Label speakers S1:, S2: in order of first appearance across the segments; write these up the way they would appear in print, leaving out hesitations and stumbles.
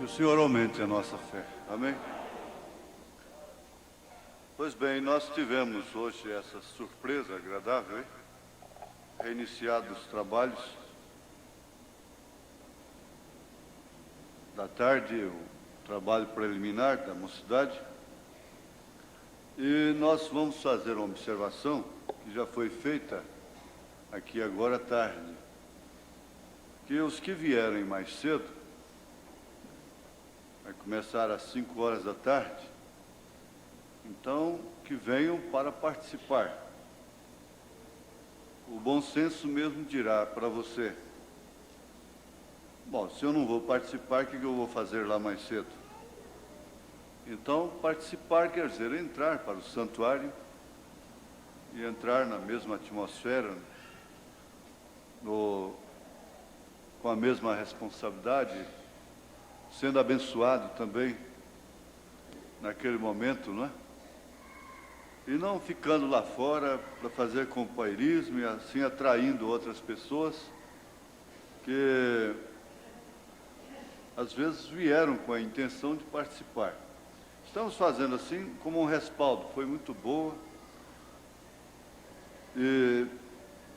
S1: o Senhor aumente a nossa fé. Amém? Pois bem, nós tivemos hoje essa surpresa agradável, hein? Reiniciados os trabalhos da tarde, o trabalho preliminar da mocidade. E nós vamos fazer uma observação que já foi feita aqui agora à tarde, que os que vierem mais cedo, vai começar às 5 horas da tarde, então que venham para participar. O bom senso mesmo dirá para você: bom, se eu não vou participar, o que eu vou fazer lá mais cedo? Então, participar quer dizer entrar para o santuário e entrar na mesma atmosfera, com a mesma responsabilidade, sendo abençoado também naquele momento, não é? E não ficando lá fora para fazer companheirismo e assim atraindo outras pessoas que às vezes vieram com a intenção de participar. Estamos fazendo assim como um respaldo, foi muito boa. E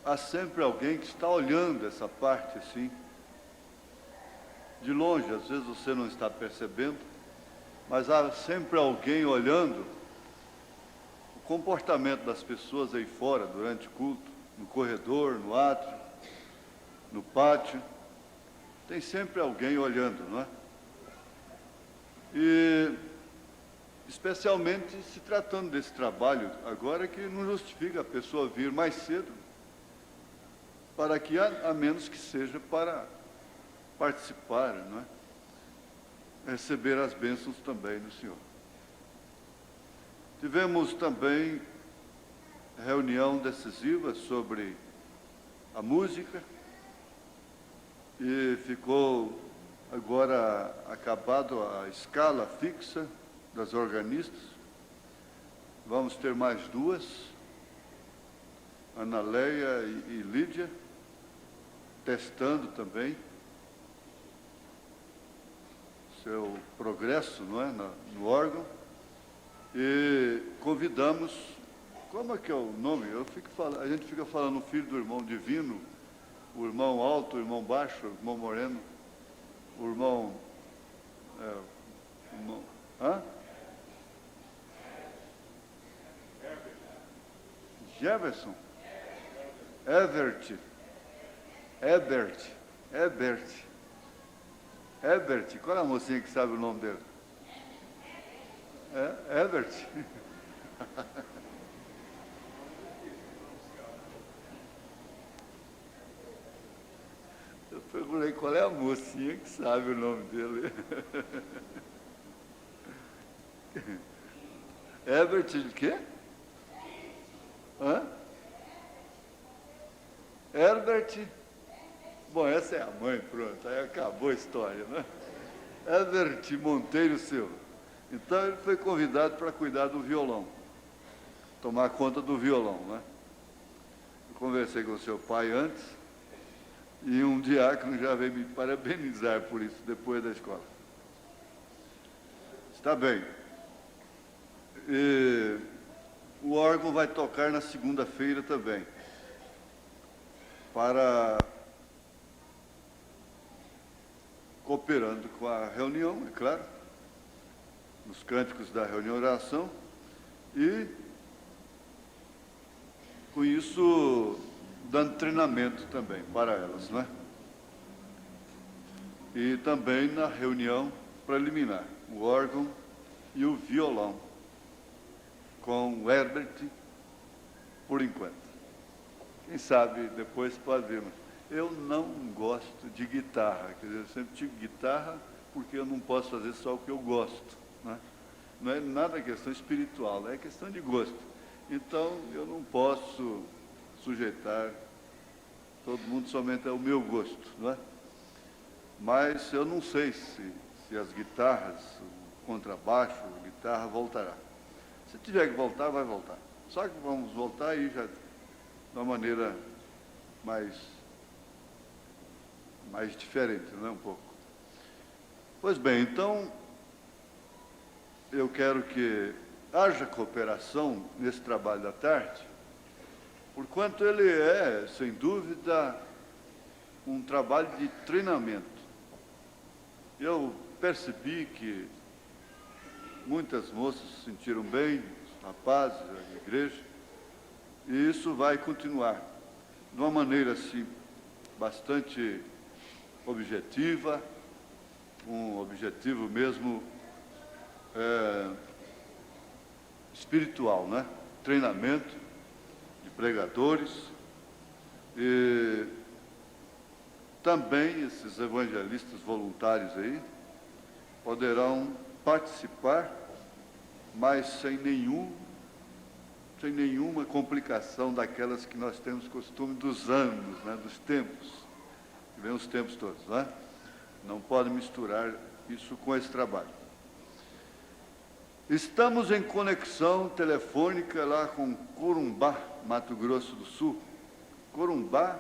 S1: há sempre alguém que está olhando essa parte assim, de longe, às vezes você não está percebendo, mas há sempre alguém olhando o comportamento das pessoas aí fora, durante o culto, no corredor, no átrio, no pátio. Tem sempre alguém olhando, não é? E especialmente se tratando desse trabalho agora, que não justifica a pessoa vir mais cedo, para que, a menos que seja para participar, não é? Receber as bênçãos também do Senhor. Tivemos também reunião decisiva sobre a música e ficou agora acabado a escala fixa das organistas. Vamos ter mais duas, Ana Leia e Lídia, testando também seu progresso, não é, no órgão. E convidamos, como é que é o nome? A gente fica falando o filho do irmão divino, o irmão alto, o irmão baixo, o irmão moreno, o irmão... hã? Jefferson? Ebert, qual é a mocinha que sabe o nome dele? Ebert. Eu perguntei qual é a mocinha que sabe o nome dele. Ebert de quê? Hã? Herbert. Bom, essa é a mãe, pronto, aí acabou a história, né? Herbert Monteiro Silva. Então ele foi convidado para cuidar do violão, tomar conta do violão, né? Eu conversei com o seu pai antes, e um diácono já veio me parabenizar por isso, depois da escola. Está bem. E o órgão vai tocar na segunda-feira também, cooperando com a reunião, é claro, nos cânticos da reunião de oração, e com isso dando treinamento também para elas, não é? E também na reunião preliminar, o órgão e o violão, com o Herbert, por enquanto. Quem sabe depois pode vir. Eu não gosto de guitarra, quer dizer, eu sempre tive guitarra porque eu não posso fazer só o que eu gosto, né? Não é nada questão espiritual, é questão de gosto. Então, eu não posso sujeitar todo mundo somente ao meu gosto, não é? Mas eu não sei se as guitarras, o contrabaixo, a guitarra voltará. Se tiver que voltar, vai voltar. Só que vamos voltar aí já de uma maneira mais diferente, não é, um pouco. Pois bem, então, eu quero que haja cooperação nesse trabalho da tarde, porquanto ele é, sem dúvida, um trabalho de treinamento. Eu percebi que muitas moças se sentiram bem, os rapazes, a igreja, e isso vai continuar de uma maneira assim, bastante objetiva, um objetivo mesmo espiritual, né? Treinamento de pregadores e também esses evangelistas voluntários aí poderão participar, mas sem nenhuma complicação daquelas que nós temos costume dos anos, né? Dos tempos, que vem os tempos todos, né? Não pode misturar isso com esse trabalho. Estamos em conexão telefônica lá com Corumbá, Mato Grosso do Sul. Corumbá,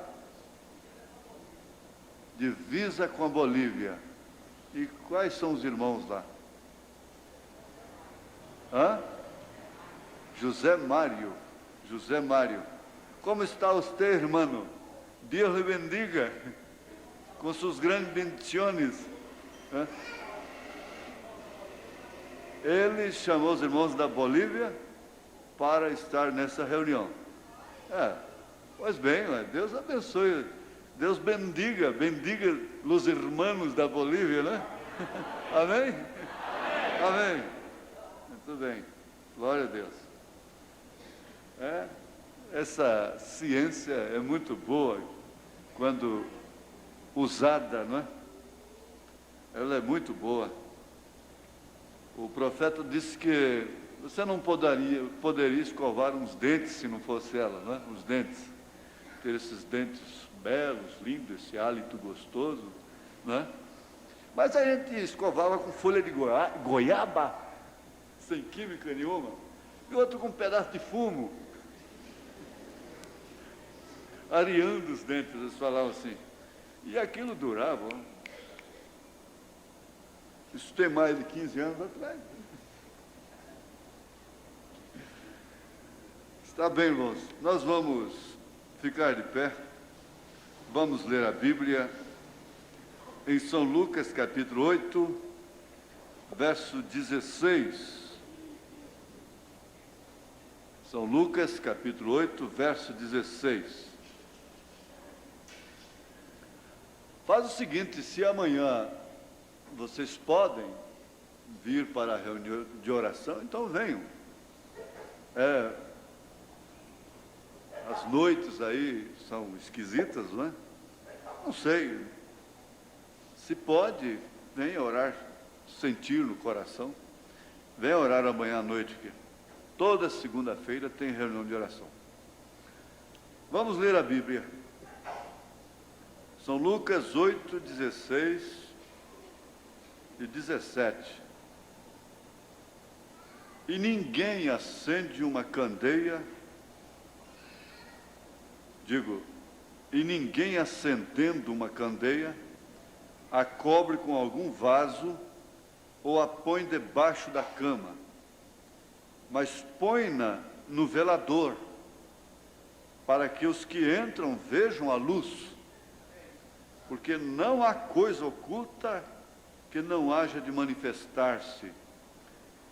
S1: divisa com a Bolívia. E quais são os irmãos lá? José Mário. José Mário. Como está você, hermano? Deus lhe bendiga. Com suas grandes bendições. Ele chamou os irmãos da Bolívia para estar nessa reunião. Pois bem, Deus abençoe, Deus bendiga os irmãos da Bolívia, né? Amém? Amém. Muito bem, glória a Deus. Essa ciência é muito boa quando usada, não é? Ela é muito boa. O profeta disse que você não poderia escovar uns dentes se não fosse ela, não é? Os dentes. Ter esses dentes belos, lindos, esse hálito gostoso, não é? Mas a gente escovava com folha de goiaba, sem química nenhuma, e outro com um pedaço de fumo, areando os dentes, eles falavam assim. E aquilo durava. Isso tem mais de 15 anos atrás. Está bem, irmãos. Nós vamos ficar de pé. Vamos ler a Bíblia em São Lucas, capítulo 8, verso 16. São Lucas, capítulo 8, verso 16. Faz o seguinte, se amanhã vocês podem vir para a reunião de oração, então venham. As noites aí são esquisitas, não é? Não sei. Se pode, venha orar, sentir no coração. Venha orar amanhã à noite, que toda segunda-feira tem reunião de oração. Vamos ler a Bíblia. São Lucas 8, 16 e 17. E ninguém acende uma candeia, e ninguém acendendo uma candeia, a cobre com algum vaso ou a põe debaixo da cama, mas põe-na no velador, para que os que entram vejam a luz. Porque não há coisa oculta que não haja de manifestar-se,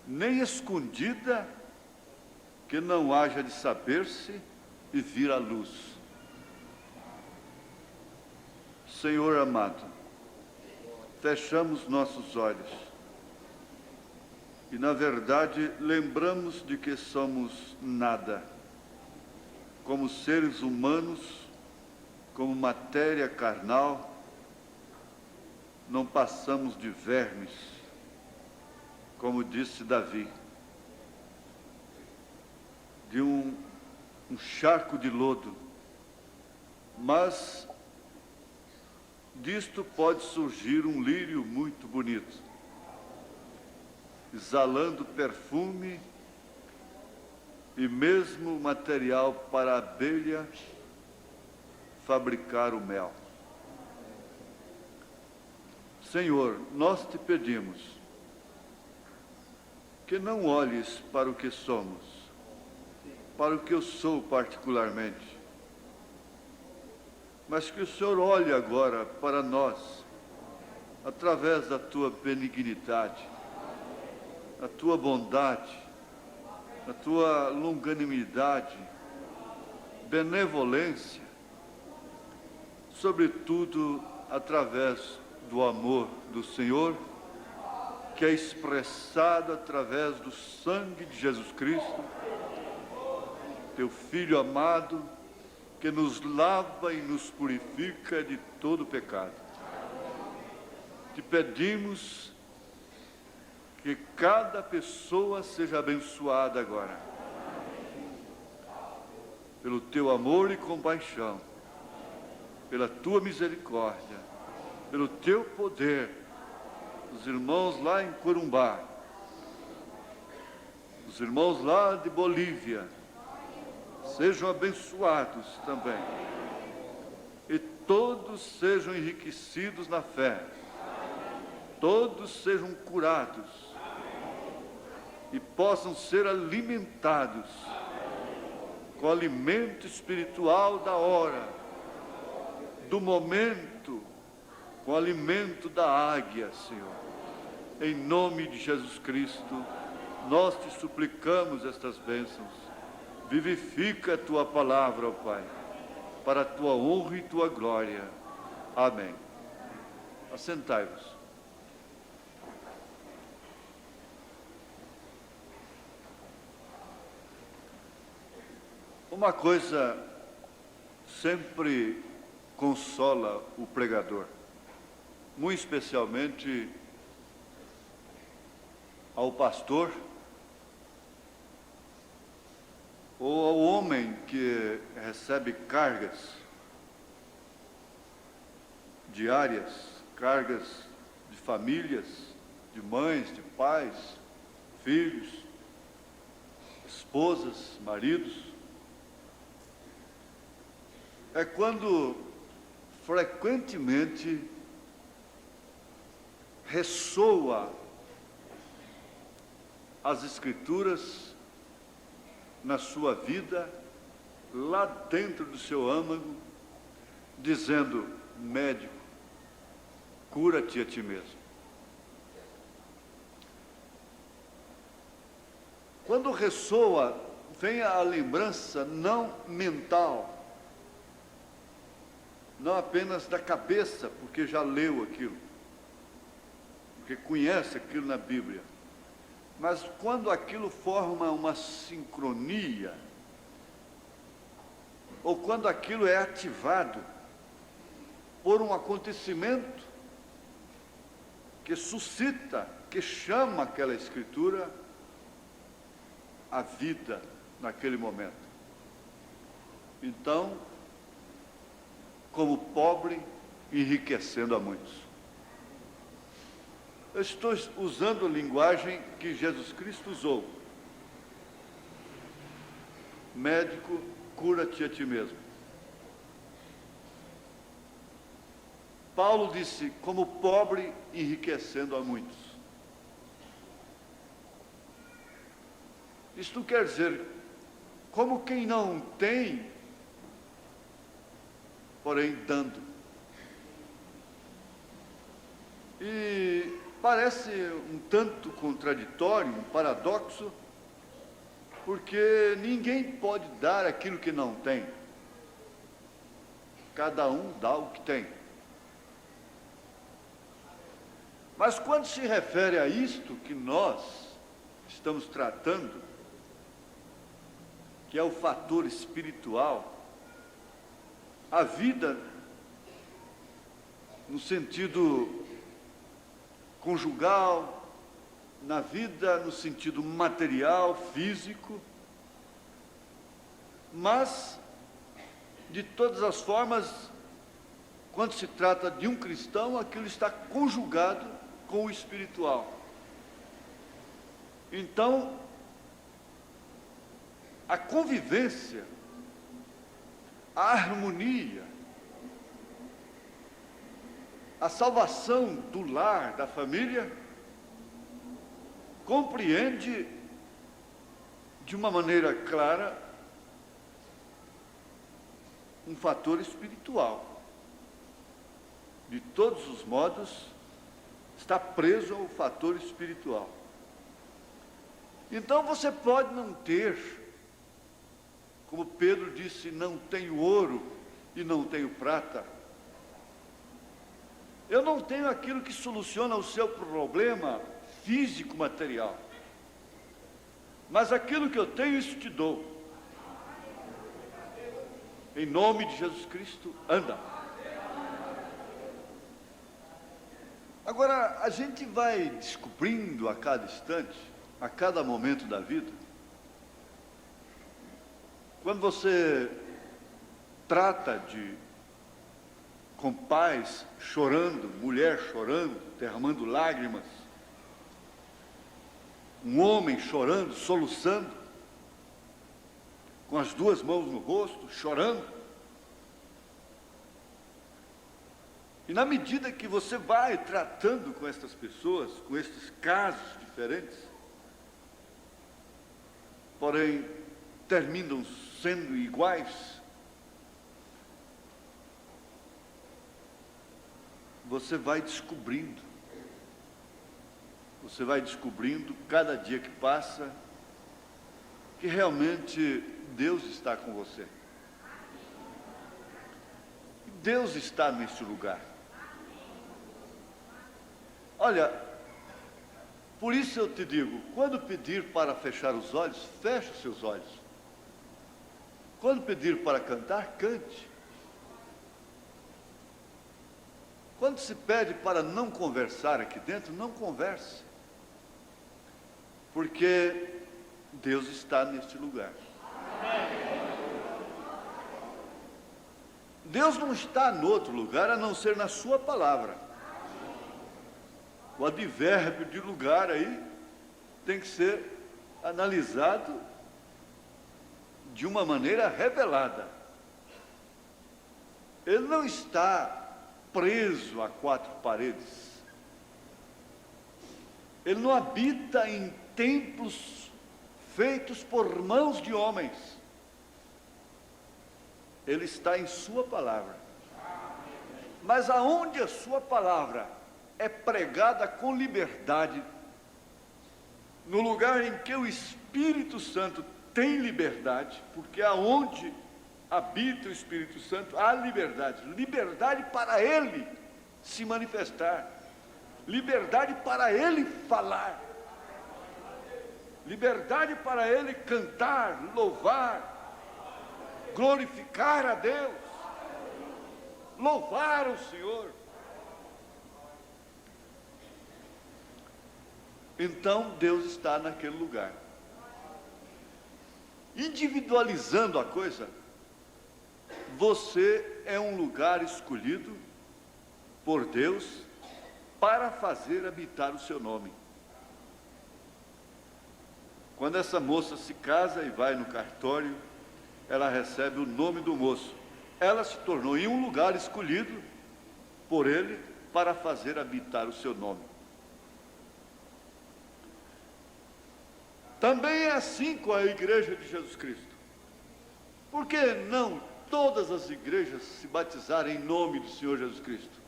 S1: nem escondida que não haja de saber-se e vir à luz. Senhor amado, fechamos nossos olhos e, na verdade, lembramos de que somos nada, como seres humanos, como matéria carnal, não passamos de vermes, como disse Davi, de um charco de lodo, mas disto pode surgir um lírio muito bonito, exalando perfume e mesmo material para a abelha fabricar o mel. Senhor, nós te pedimos que não olhes para o que somos, para o que eu sou particularmente, mas que o Senhor olhe agora para nós, através da tua benignidade, da tua bondade, da tua longanimidade, benevolência, sobretudo através do amor do Senhor, que é expressado através do sangue de Jesus Cristo, teu Filho amado, que nos lava e nos purifica de todo pecado. Te pedimos que cada pessoa seja abençoada agora, pelo teu amor e compaixão, pela tua misericórdia, pelo teu poder. Os irmãos lá em Corumbá, os irmãos lá de Bolívia, sejam abençoados também, e todos sejam enriquecidos na fé, todos sejam curados e possam ser alimentados com o alimento espiritual da hora, do momento, com o alimento da águia, Senhor. Em nome de Jesus Cristo, nós te suplicamos estas bênçãos. Vivifica a tua palavra, ó Pai, para a tua honra e tua glória. Amém. Assentai-vos. Uma coisa sempre consola o pregador, muito especialmente ao pastor ou ao homem que recebe cargas diárias, cargas de famílias, de mães, de pais, filhos, esposas, maridos. É quando frequentemente ressoa as Escrituras na sua vida, lá dentro do seu âmago, dizendo: médico, cura-te a ti mesmo. Quando ressoa, vem a lembrança não mental, não apenas da cabeça, porque já leu aquilo, porque conhece aquilo na Bíblia, mas quando aquilo forma uma sincronia, ou quando aquilo é ativado por um acontecimento que suscita, que chama aquela Escritura à vida naquele momento. Então, como pobre, enriquecendo a muitos. Eu estou usando a linguagem que Jesus Cristo usou. Médico, cura-te a ti mesmo. Paulo disse: como pobre, enriquecendo a muitos. Isto quer dizer, como quem não tem, porém dando. E parece um tanto contraditório, um paradoxo, porque ninguém pode dar aquilo que não tem. Cada um dá o que tem. Mas quando se refere a isto que nós estamos tratando, que é o fator espiritual, a vida no sentido conjugal, na vida no sentido material, físico, mas, de todas as formas, quando se trata de um cristão, aquilo está conjugado com o espiritual. Então, a convivência, a harmonia a salvação do lar, da família, compreende de uma maneira clara um fator espiritual. De todos os modos, está preso ao fator espiritual. Então você pode não ter, como Pedro disse, não tenho ouro e não tenho prata. Eu não tenho aquilo que soluciona o seu problema físico, material. Mas aquilo que eu tenho, isso te dou. Em nome de Jesus Cristo, anda. Agora, a gente vai descobrindo a cada instante, a cada momento da vida, quando você trata com pais chorando, mulher chorando, derramando lágrimas, um homem chorando, soluçando, com as duas mãos no rosto, chorando. E na medida que você vai tratando com estas pessoas, com estes casos diferentes, porém terminam sendo iguais, você vai descobrindo cada dia que passa que realmente Deus está com você. Deus está neste lugar. Olha, por isso eu te digo, quando pedir para fechar os olhos, feche os seus olhos. Quando pedir para cantar, cante. Quando se pede para não conversar aqui dentro, não converse. Porque Deus está neste lugar. Deus não está em outro lugar a não ser na sua palavra. O advérbio de lugar aí tem que ser analisado de uma maneira revelada. Ele não está preso a quatro paredes. Ele não habita em templos feitos por mãos de homens. Ele está em sua palavra. Mas aonde a sua palavra é pregada com liberdade, no lugar em que o Espírito Santo tem liberdade, porque aonde habita o Espírito Santo há liberdade, liberdade para Ele se manifestar, liberdade para Ele falar, liberdade para Ele cantar, louvar, glorificar a Deus, louvar o Senhor. Então Deus está naquele lugar. Individualizando a coisa, você é um lugar escolhido por Deus para fazer habitar o seu nome. Quando essa moça se casa e vai no cartório, ela recebe o nome do moço. Ela se tornou em um lugar escolhido por ele para fazer habitar o seu nome. Também é assim com a igreja de Jesus Cristo. Por que não todas as igrejas se batizarem em nome do Senhor Jesus Cristo?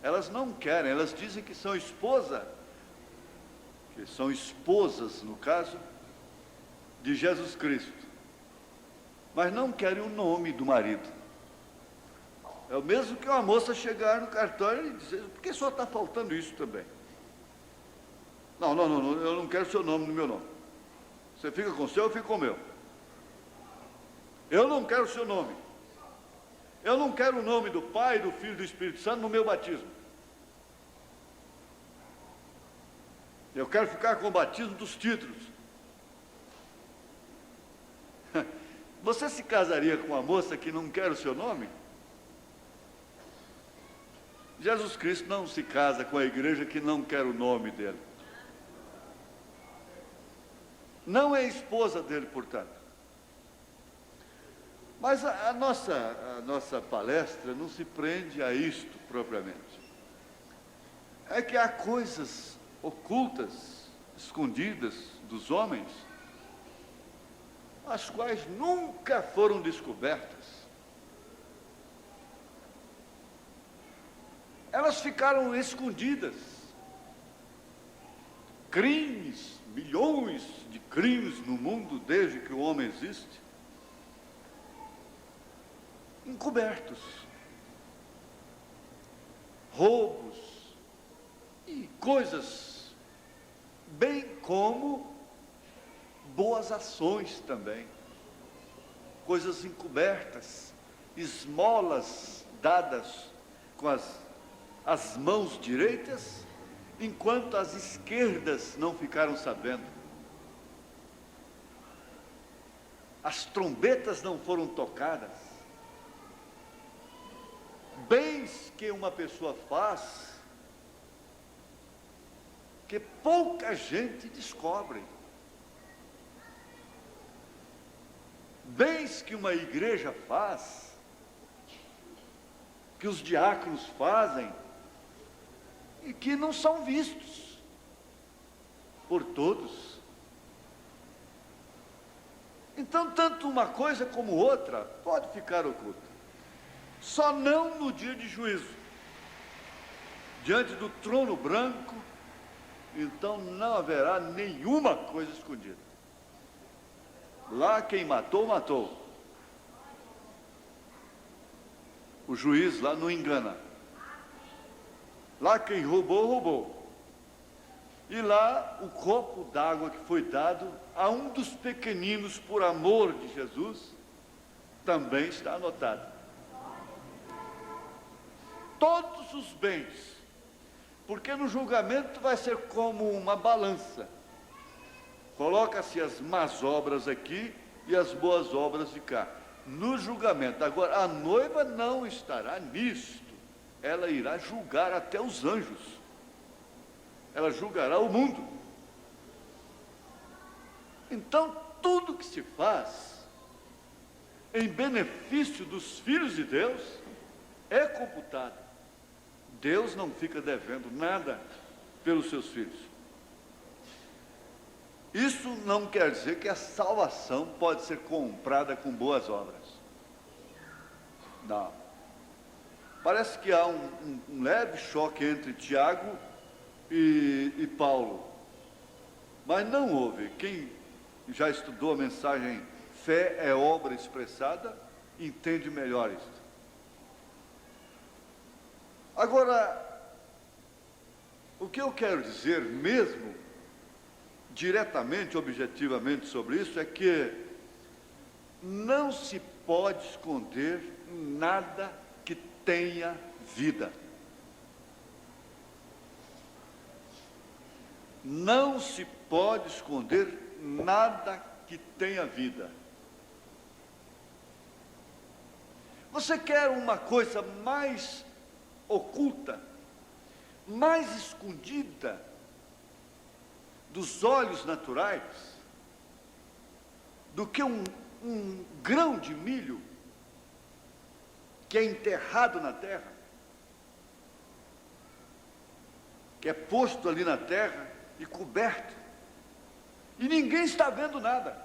S1: Elas não querem, elas dizem que são esposas, no caso, de Jesus Cristo, mas não querem o nome do marido. É o mesmo que uma moça chegar no cartório e dizer: por que só está faltando isso também? Não, eu não quero seu nome no meu nome. Você fica com o seu, eu fico com o meu. Eu não quero o seu nome. Eu não quero o nome do Pai, do Filho e do Espírito Santo no meu batismo. Eu quero ficar com o batismo dos títulos. Você se casaria com uma moça que não quer o seu nome? Jesus Cristo não se casa com a igreja que não quer o nome dele. Não é esposa dele, portanto. Mas a nossa palestra não se prende a isto propriamente. é que há coisas ocultas, escondidas dos homens, as quais nunca foram descobertas. Elas ficaram escondidas. Crimes, milhões de crimes no mundo desde que o homem existe, encobertos. Roubos e coisas, bem como boas ações também, coisas encobertas, esmolas dadas com as mãos direitas, enquanto as esquerdas não ficaram sabendo. As trombetas não foram tocadas. Bens que uma pessoa faz, que pouca gente descobre. Bens que uma igreja faz, que os diáconos fazem, e que não são vistos por todos. Então, tanto uma coisa como outra pode ficar oculta. Só não no dia de juízo, diante do trono branco, então não haverá nenhuma coisa escondida. Lá quem matou, matou. O juiz lá não engana. Lá quem roubou, roubou. E lá o copo d'água que foi dado a um dos pequeninos por amor de Jesus, também está anotado. Todos os bens, porque no julgamento vai ser como uma balança. Coloca-se as más obras aqui e as boas obras de cá, no julgamento. Agora, a noiva não estará nisto, ela irá julgar até os anjos, ela julgará o mundo. Então, tudo que se faz em benefício dos filhos de Deus é computado. Deus não fica devendo nada pelos seus filhos. Isso não quer dizer que a salvação pode ser comprada com boas obras. Não. Parece que há um leve choque entre Tiago e Paulo. Mas não houve. Quem já estudou a mensagem fé é obra expressada, entende melhor isto. Agora, o que eu quero dizer mesmo, diretamente, objetivamente sobre isso, é que não se pode esconder nada que tenha vida. Não se pode esconder nada que tenha vida. Você quer uma coisa mais oculta, mais escondida dos olhos naturais, do que um grão de milho que é enterrado na terra, que é posto ali na terra e coberto, e ninguém está vendo nada,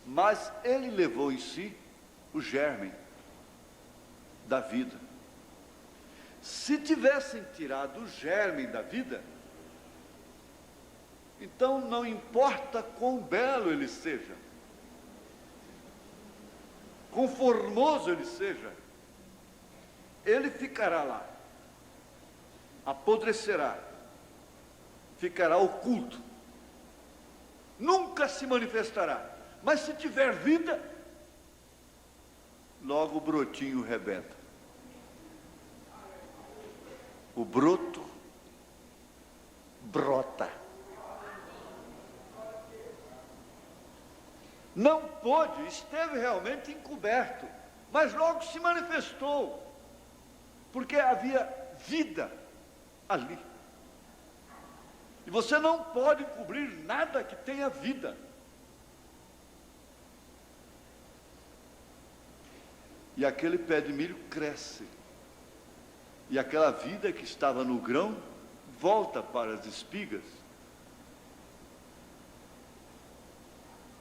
S1: mas ele levou em si o germe da vida. Se tivessem tirado o germe da vida, então não importa quão belo ele seja, quão formoso ele seja, ele ficará lá, apodrecerá, ficará oculto, nunca se manifestará. Mas se tiver vida, logo o brotinho rebenta. O broto brota. Não pôde, esteve realmente encoberto, mas logo se manifestou, porque havia vida ali. E você não pode cobrir nada que tenha vida. E aquele pé de milho cresce. E aquela vida que estava no grão volta para as espigas,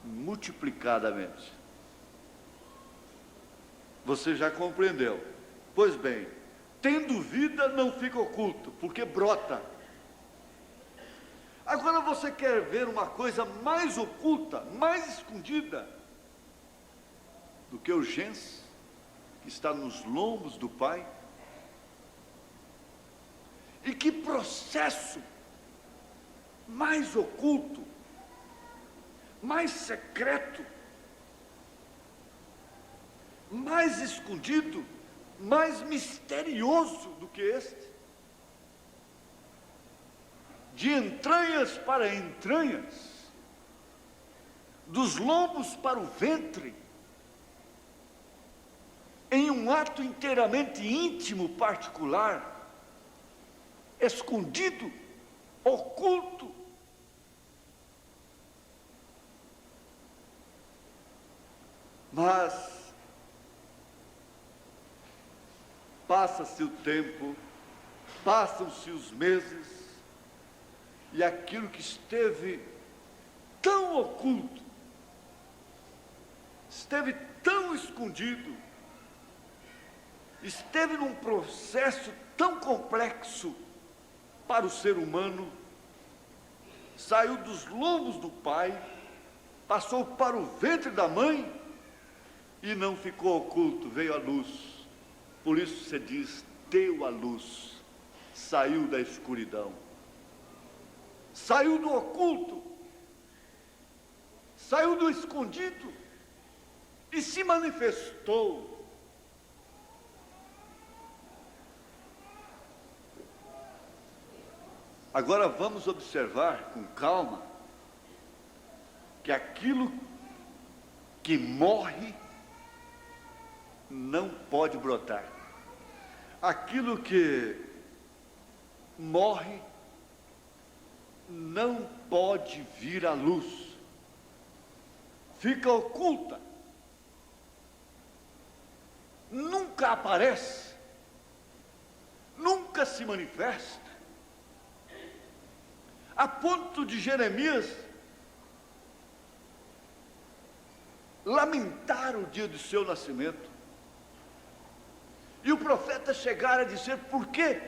S1: multiplicadamente. Você já compreendeu? Pois bem, tendo vida não fica oculto, porque brota. Agora você quer ver uma coisa mais oculta, mais escondida do que o gens que está nos lombos do Pai? E que processo mais oculto, mais secreto, mais escondido, mais misterioso do que este? De entranhas para entranhas, dos lombos para o ventre, em um ato inteiramente íntimo, particular, escondido, oculto. Mas passa-se o tempo, passam-se os meses, e aquilo que esteve tão oculto, esteve tão escondido, esteve num processo tão complexo para o ser humano, saiu dos lombos do pai, passou para o ventre da mãe e não ficou oculto, veio à luz. Por isso se diz, deu a luz, saiu da escuridão, saiu do oculto, saiu do escondido e se manifestou. Agora vamos observar com calma que aquilo que morre não pode brotar. Aquilo que morre não pode vir à luz. Fica oculta. Nunca aparece. Nunca se manifesta. A ponto de Jeremias lamentar o dia do seu nascimento. E o profeta chegar a dizer, por que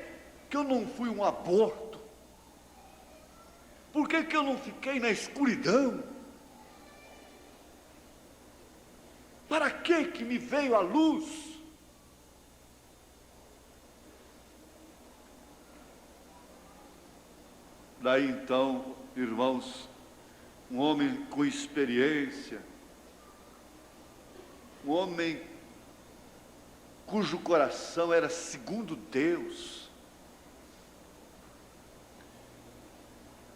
S1: eu não fui um aborto? Por que eu não fiquei na escuridão? Para que me veio a luz? Daí então, irmãos, um homem com experiência, um homem cujo coração era segundo Deus,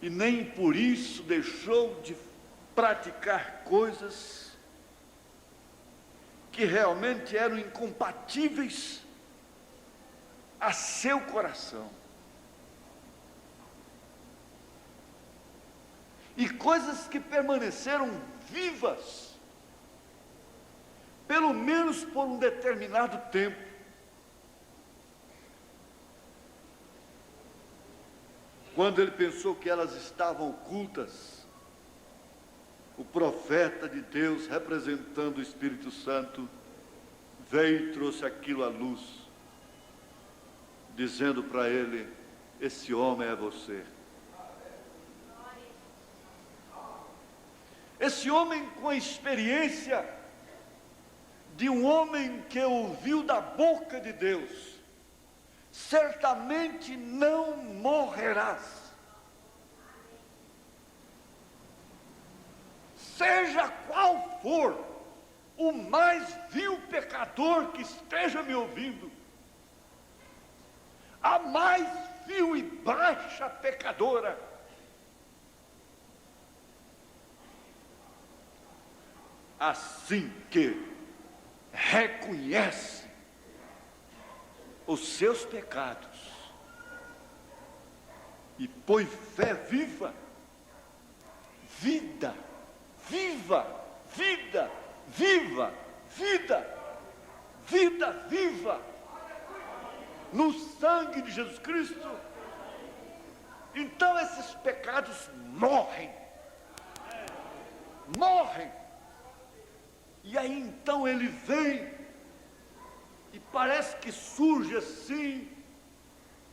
S1: e nem por isso deixou de praticar coisas que realmente eram incompatíveis a seu coração. E coisas que permaneceram vivas, pelo menos por um determinado tempo. Quando ele pensou que elas estavam ocultas, o profeta de Deus, representando o Espírito Santo, veio e trouxe aquilo à luz, dizendo para ele, esse homem é você. Esse homem com a experiência de um homem que ouviu da boca de Deus, certamente não morrerás. Seja qual for o mais vil pecador que esteja me ouvindo, a mais vil e baixa pecadora, assim que reconhece os seus pecados e põe fé viva, vida, viva, vida, viva, vida, vida viva, no sangue de Jesus Cristo. Então esses pecados morrem. Morrem. E aí então ele vem e parece que surge assim,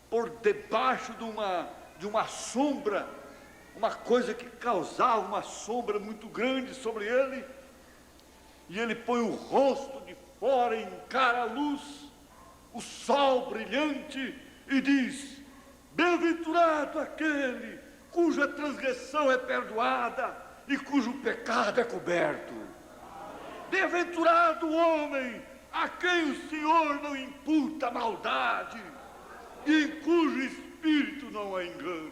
S1: por debaixo de uma sombra, uma coisa que causava uma sombra muito grande sobre ele, e ele põe o rosto de fora, encara a luz, o sol brilhante, e diz: bem-aventurado aquele cuja transgressão é perdoada e cujo pecado é coberto. Bem-aventurado o homem a quem o Senhor não imputa maldade e em cujo espírito não há engano.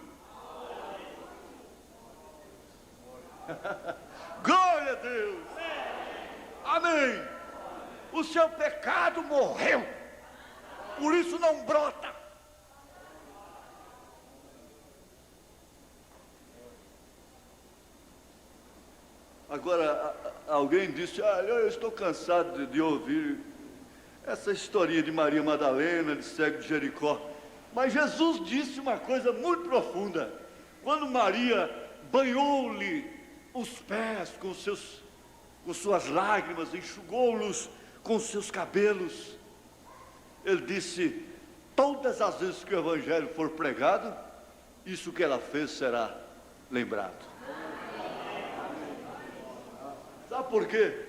S1: Glória a Deus. Amém. O seu pecado morreu, por isso não brota. Agora, alguém disse: eu estou cansado de ouvir essa historinha de Maria Madalena, de cego de Jericó. Mas Jesus disse uma coisa muito profunda. Quando Maria banhou-lhe os pés com suas lágrimas, enxugou-los com seus cabelos, ele disse: todas as vezes que o evangelho for pregado, isso que ela fez será lembrado. Sabe por quê?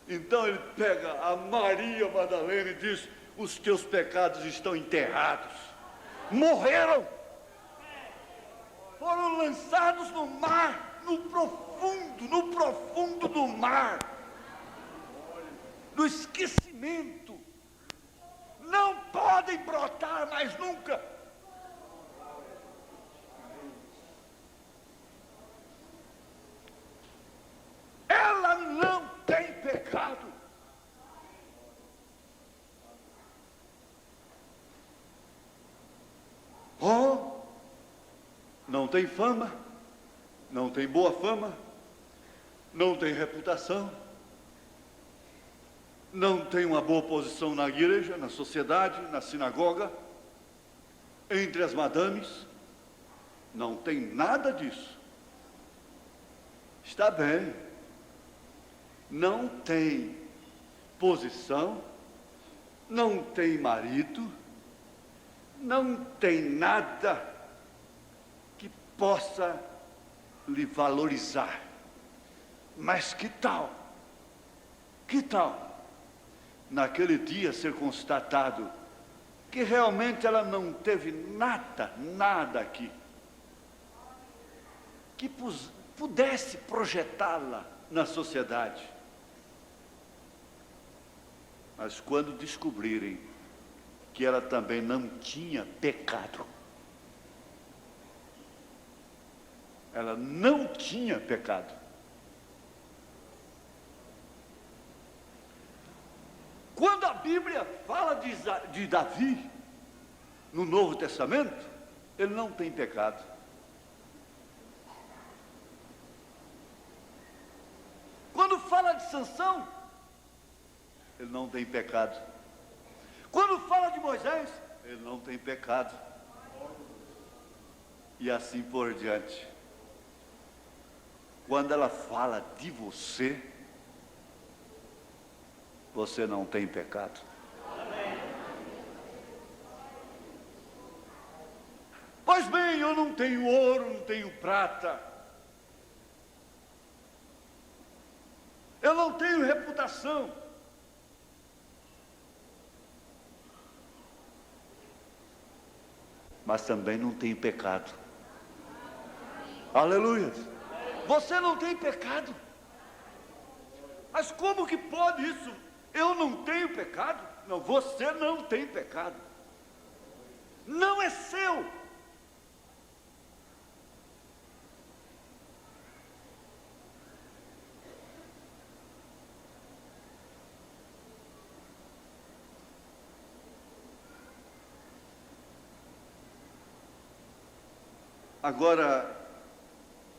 S1: Então ele pega a Maria Madalena e diz: os teus pecados estão enterrados, morreram, foram lançados no mar, no profundo do mar, no esquecimento, não podem brotar mais nunca. Ela não tem pecado. Oh, não tem fama, não tem boa fama, não tem reputação, não tem uma boa posição na igreja, na sociedade, na sinagoga, entre as madames, não tem nada disso. Está bem, não tem posição, não tem marido, não tem nada que possa lhe valorizar. Mas que tal naquele dia ser constatado que realmente ela não teve nada aqui que pudesse projetá-la na sociedade. Mas quando descobrirem que ela também não tinha pecado, ela não tinha pecado, quando a Bíblia fala de Davi no Novo Testamento, ele não tem pecado. Quando fala de Sansão, ele não tem pecado. Quando fala de Moisés, ele não tem pecado. E assim por diante. Quando ela fala de você, você não tem pecado. Pois bem, eu não tenho ouro, não tenho prata, eu não tenho reputação, mas também não tenho pecado. Aleluia! Você não tem pecado. Mas como que pode isso? Eu não tenho pecado? Não, você não tem pecado. Não é seu. Agora,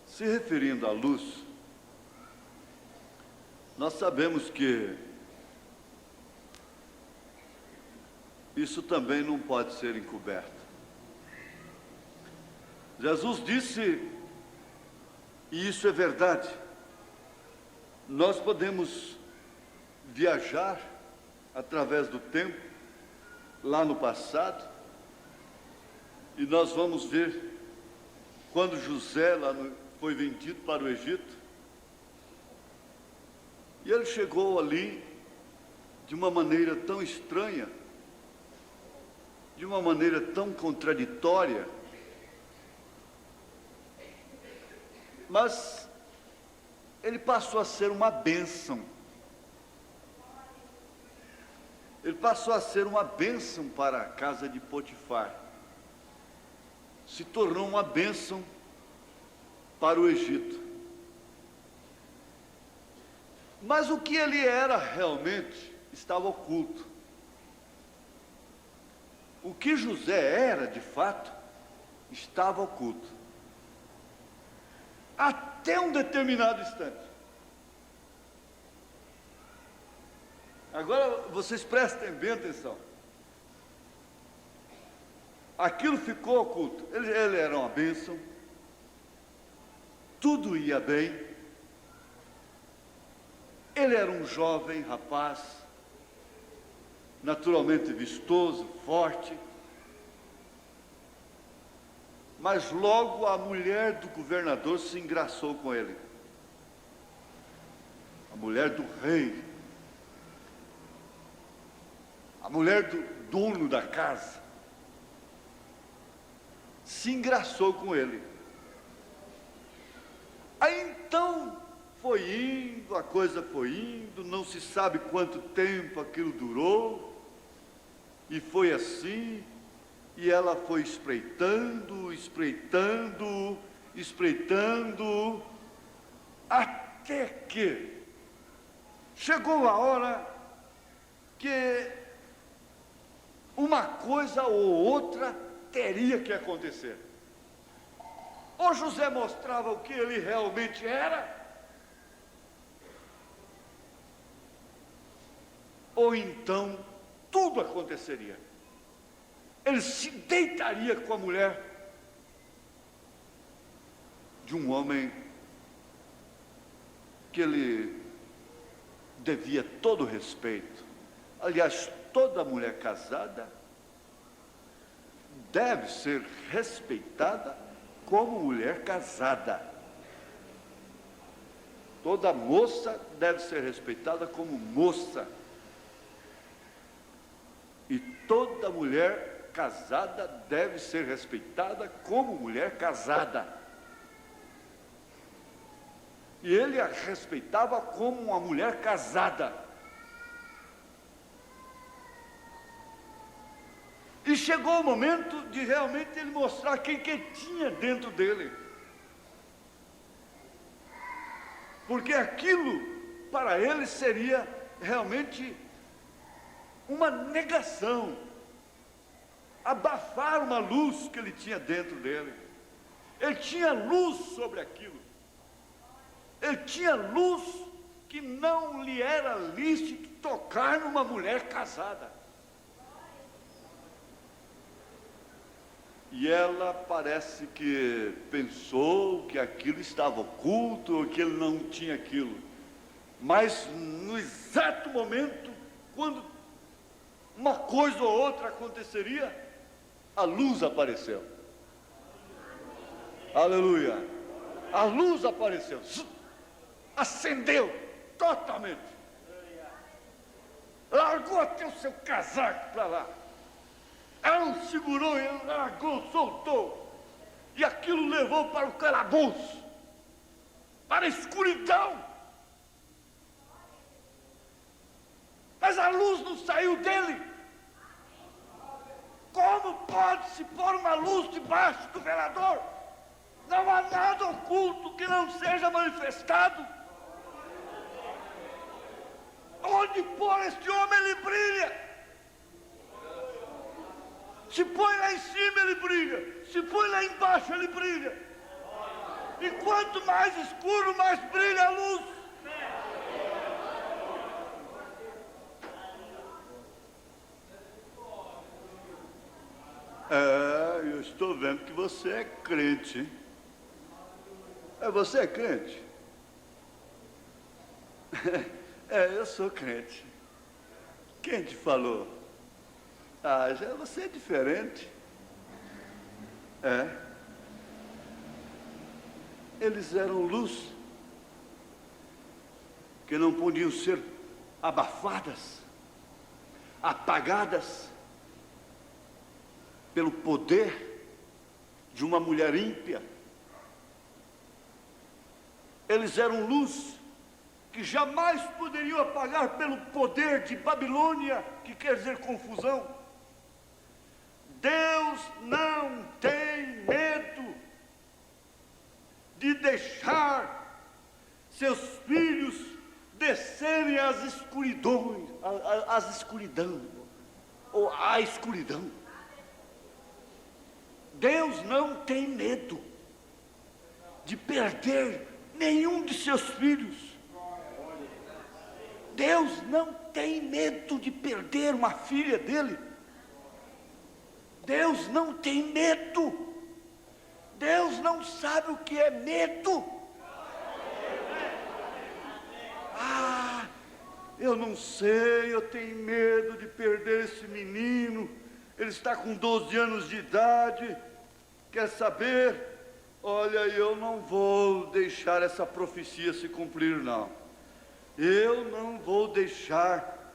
S1: se referindo à luz, nós sabemos que isso também não pode ser encoberto. Jesus disse, e isso é verdade, nós podemos viajar através do tempo, lá no passado, e nós vamos ver quando José foi vendido para o Egito, e ele chegou ali de uma maneira tão estranha, de uma maneira tão contraditória, mas ele passou a ser uma bênção. Ele passou a ser uma bênção para a casa de Potifar. Se tornou uma bênção para o Egito. Mas o que ele era realmente estava oculto. O que José era, de fato, estava oculto. Até um determinado instante. Agora vocês prestem bem atenção. Aquilo ficou oculto. Ele era uma bênção. Tudo ia bem. Ele era um jovem rapaz, naturalmente vistoso, forte. Mas logo a mulher do governador se engraçou com ele. A mulher do rei. A mulher do dono da casa. Se engraçou com ele. Aí então foi indo, a coisa foi indo, não se sabe quanto tempo aquilo durou. E foi assim. E ela foi espreitando, espreitando, espreitando, até que chegou a hora que uma coisa ou outra teria que acontecer. Ou José mostrava o que ele realmente era, ou então tudo aconteceria. Ele se deitaria com a mulher de um homem que ele devia todo respeito. Aliás, toda mulher casada deve ser respeitada como mulher casada. Toda moça deve ser respeitada como moça. E toda mulher casada deve ser respeitada como mulher casada. E ele a respeitava como uma mulher casada. E chegou o momento de realmente ele mostrar quem que tinha dentro dele. Porque aquilo para ele seria realmente uma negação. Abafar uma luz que ele tinha dentro dele. Ele tinha luz sobre aquilo. Ele tinha luz que não lhe era lícito tocar numa mulher casada. E ela parece que pensou que aquilo estava oculto, ou que ele não tinha aquilo. Mas no exato momento, quando uma coisa ou outra aconteceria, a luz apareceu. Aleluia. A luz apareceu. Acendeu totalmente. Largou até o seu casaco para lá. Ela não segurou, ele largou, soltou. E aquilo levou para o calabouço, para a escuridão. Mas a luz não saiu dele. Como pode-se pôr uma luz debaixo do velador? Não há nada oculto que não seja manifestado. Onde pôr este homem, ele brilha. Se põe lá em cima, ele brilha. Se põe lá embaixo, ele brilha. E quanto mais escuro, mais brilha a luz. Eu estou vendo que você é crente, hein? Você é crente? Eu sou crente. Quem te falou? Já você é diferente. Eles eram luz que não podiam ser abafadas, apagadas pelo poder de uma mulher ímpia. Eles eram luz que jamais poderiam apagar pelo poder de Babilônia, que quer dizer confusão. Deus não tem medo de deixar seus filhos descerem às escuridões, à escuridão. Deus não tem medo de perder nenhum de seus filhos. Deus não tem medo de perder uma filha dele. Deus não tem medo. Deus não sabe o que é medo. Eu não sei, eu tenho medo de perder esse menino. Ele está com 12 anos de idade. Quer saber? Olha, eu não vou deixar essa profecia se cumprir, não. Eu não vou deixar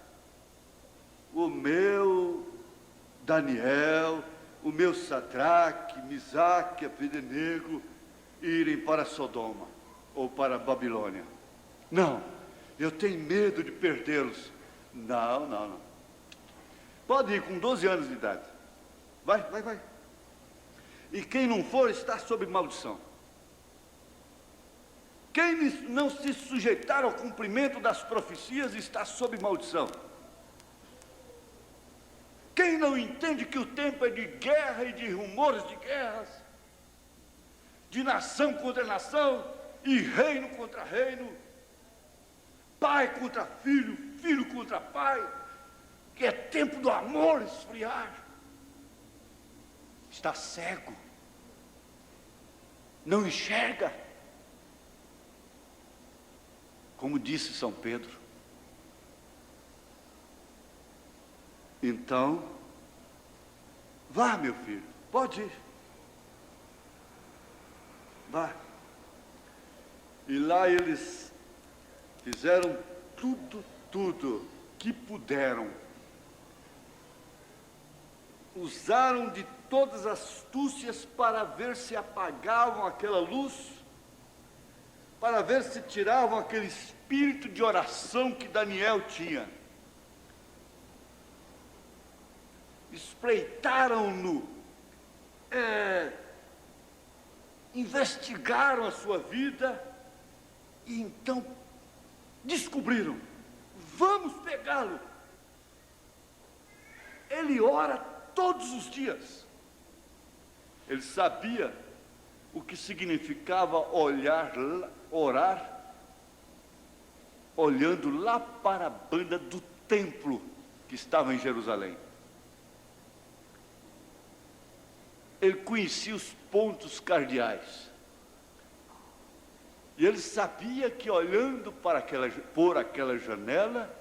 S1: o meu Daniel, o meu Sadraque, Misaque, Abdenego irem para Sodoma ou para Babilônia. Não, eu tenho medo de perdê-los. Não. Pode ir com 12 anos de idade. Vai. E quem não for está sob maldição. Quem não se sujeitar ao cumprimento das profecias está sob maldição. Quem não entende que o tempo é de guerra e de rumores de guerras, de nação contra nação, e reino contra reino, pai contra filho, filho contra pai, que é tempo do amor esfriar, está cego, não enxerga. Como disse São Pedro. Então, vá, meu filho, pode ir. Vá. E lá eles fizeram tudo que puderam. Usaram de todas as astúcias para ver se apagavam aquela luz, para ver se tiravam aquele espírito de oração que Daniel tinha. Espreitaram-no, investigaram a sua vida e então descobriram: vamos pegá-lo. Ele ora todos os dias. Ele sabia o que significava orar, olhando lá para a banda do templo que estava em Jerusalém. Ele conhecia os pontos cardeais. E ele sabia que olhando por aquela janela,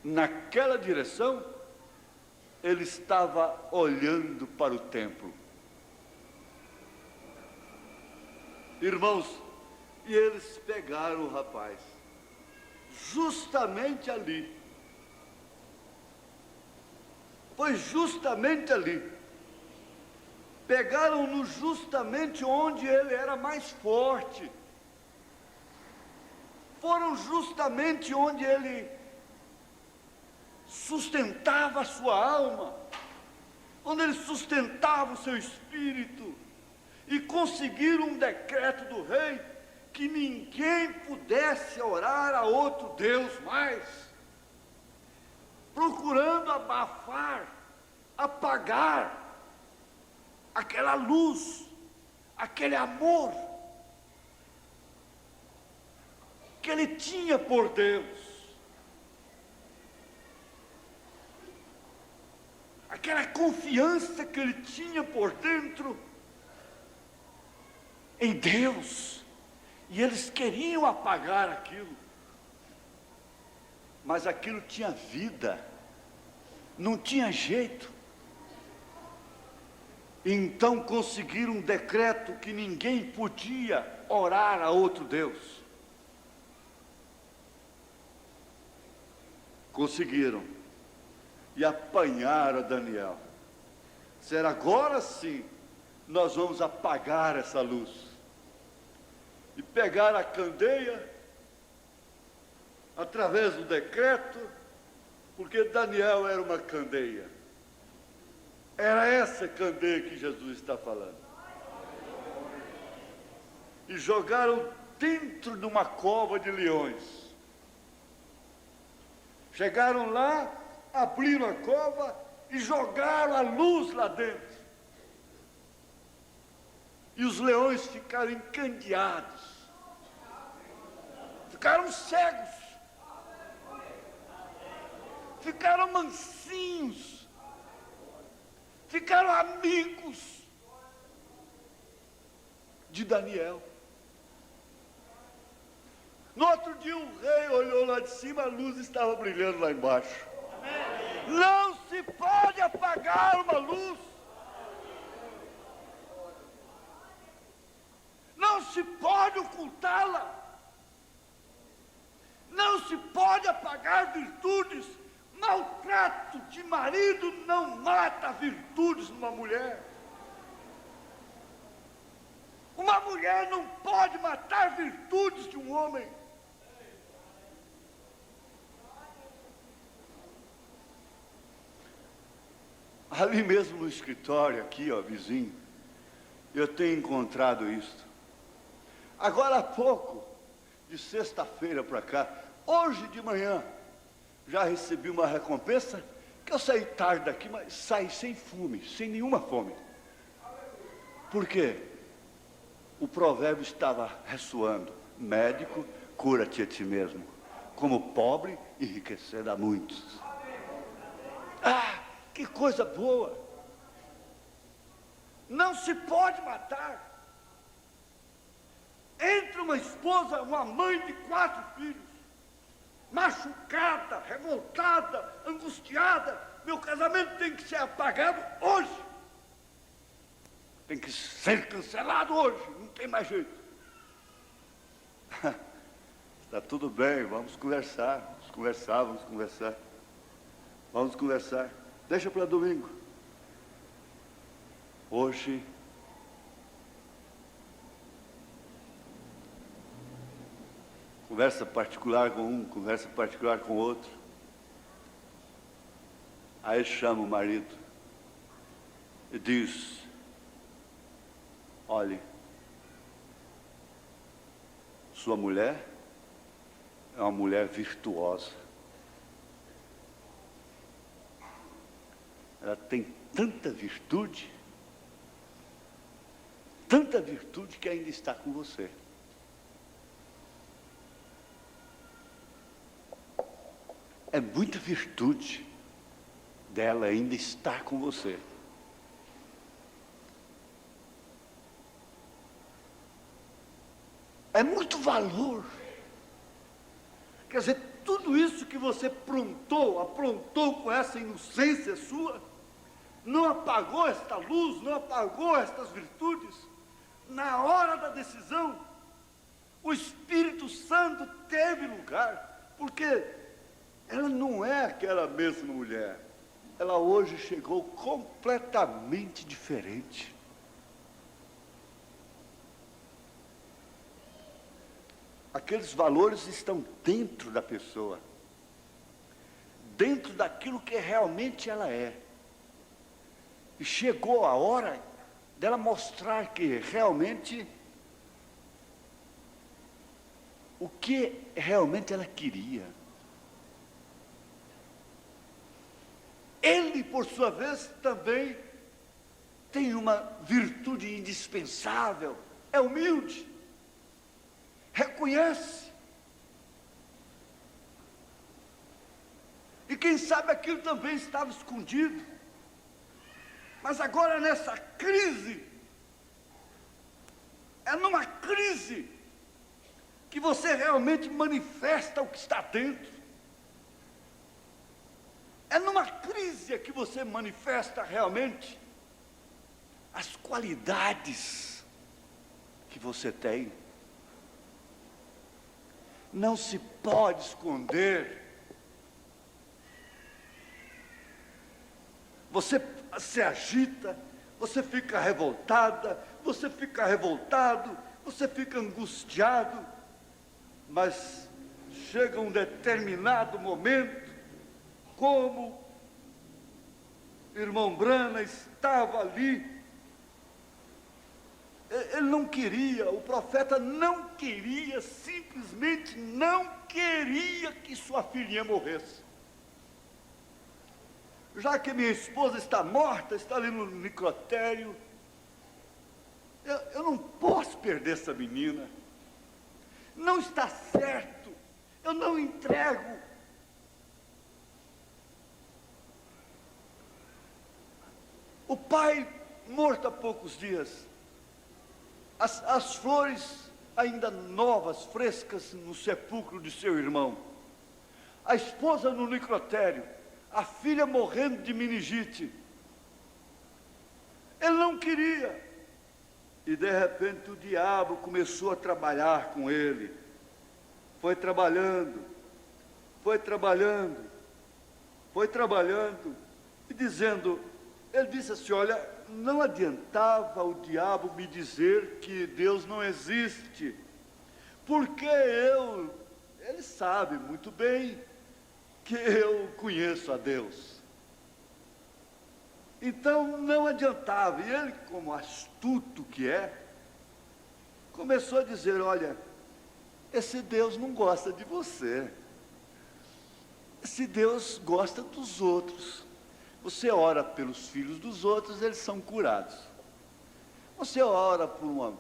S1: naquela direção, ele estava olhando para o templo. Irmãos, e eles pegaram o rapaz, justamente ali. Foi justamente ali. Pegaram-no justamente onde ele era mais forte. Foram justamente onde ele sustentava a sua alma, onde ele sustentava o seu espírito, e conseguiram um decreto do rei que ninguém pudesse orar a outro Deus mais, procurando abafar, apagar aquela luz, aquele amor que ele tinha por Deus, aquela confiança que ele tinha por dentro em Deus. E eles queriam apagar aquilo. Mas aquilo tinha vida. Não tinha jeito. Então conseguiram um decreto que ninguém podia orar a outro Deus. Conseguiram. E apanharam Daniel. Disseram, agora sim, nós vamos apagar essa luz. E pegaram a candeia, através do decreto, porque Daniel era uma candeia. Era essa candeia que Jesus está falando. E jogaram dentro de uma cova de leões. Chegaram lá, abriram a cova e jogaram a luz lá dentro. E os leões ficaram encandeados. Ficaram cegos. Ficaram mansinhos. Ficaram amigos de Daniel. No outro dia o rei olhou lá de cima, a luz estava brilhando lá embaixo. Não se pode apagar uma luz. Não se pode ocultá-la. Não se pode apagar virtudes. Maltrato de marido não mata virtudes numa mulher. Uma mulher não pode matar virtudes de um homem. Ali mesmo no escritório, aqui, ó, vizinho, eu tenho encontrado isso. Agora há pouco, de sexta-feira para cá, hoje de manhã, já recebi uma recompensa, que eu saí tarde daqui, mas saí sem fome, sem nenhuma fome. Por quê? O provérbio estava ressoando, médico, cura-te a ti mesmo, como pobre, enriquecer a muitos. Ah, que coisa boa! Não se pode matar. Entre uma esposa, uma mãe de 4 filhos, machucada, revoltada, angustiada, meu casamento tem que ser apagado hoje. Tem que ser cancelado hoje, não tem mais jeito. Está tudo bem, vamos conversar, vamos conversar, vamos conversar. Vamos conversar. Deixa para domingo. Hoje, conversa particular com um, conversa particular com outro. Aí chama o marido e diz, olhe, sua mulher é uma mulher virtuosa. Ela tem tanta virtude que ainda está com você. É muita virtude dela ainda estar com você. É muito valor. Quer dizer, tudo isso que você aprontou com essa inocência sua, não apagou esta luz, não apagou estas virtudes. Na hora da decisão, o Espírito Santo teve lugar, porque ela não é aquela mesma mulher. Ela hoje chegou completamente diferente. Aqueles valores estão dentro da pessoa, dentro daquilo que realmente ela é. E chegou a hora dela mostrar que realmente, o que realmente ela queria. Ele, por sua vez, também tem uma virtude indispensável, é humilde, reconhece. E quem sabe aquilo também estava escondido. Mas agora nessa crise, é numa crise que você realmente manifesta o que está dentro. É numa crise que você manifesta realmente as qualidades que você tem. Não se pode esconder. Você se agita, você fica revoltada, você fica revoltado, você fica angustiado, mas chega um determinado momento, como o irmão Brana estava ali, ele não queria, o profeta não queria, simplesmente não queria que sua filhinha morresse. Já que minha esposa está morta, está ali no necrotério, eu não posso perder essa menina. Não está certo, eu não entrego. O pai morto há poucos dias, as flores ainda novas, frescas no sepulcro de seu irmão, a esposa no necrotério, a filha morrendo de meningite. Ele não queria. E de repente o diabo começou a trabalhar com ele. Foi trabalhando, foi trabalhando, foi trabalhando, e dizendo, ele disse assim, olha, não adiantava o diabo me dizer que Deus não existe, porque ele sabe muito bem que eu conheço a Deus. Então não adiantava, e ele, como astuto que é, começou a dizer, olha, esse Deus não gosta de você, esse Deus gosta dos outros. Você ora pelos filhos dos outros, eles são curados. Você ora por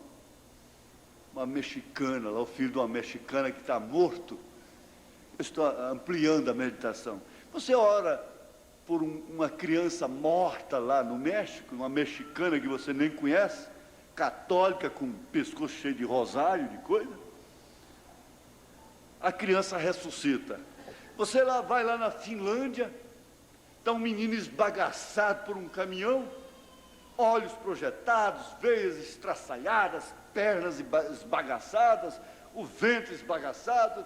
S1: uma mexicana, lá, o filho de uma mexicana que está morto. Eu estou ampliando a meditação. Você ora por uma criança morta lá no México, uma mexicana que você nem conhece, católica, com o pescoço cheio de rosário, de coisa. A criança ressuscita. Você vai lá na Finlândia, está um menino esbagaçado por um caminhão, olhos projetados, veias estraçalhadas, pernas esbagaçadas, o ventre esbagaçado.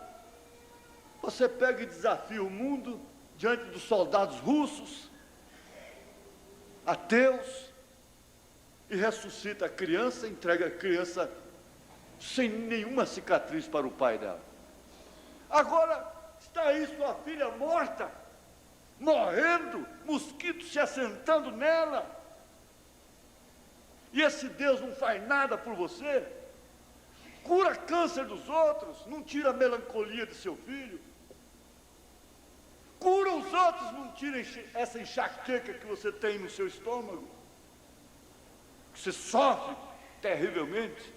S1: Você pega e desafia o mundo diante dos soldados russos, ateus, e ressuscita a criança, entrega a criança sem nenhuma cicatriz para o pai dela. Agora está aí sua filha morta, morrendo, mosquitos se assentando nela, e esse Deus não faz nada por você, cura câncer dos outros, não tira a melancolia de seu filho, cura os outros, não tira essa enxaqueca que você tem no seu estômago, que você sofre terrivelmente,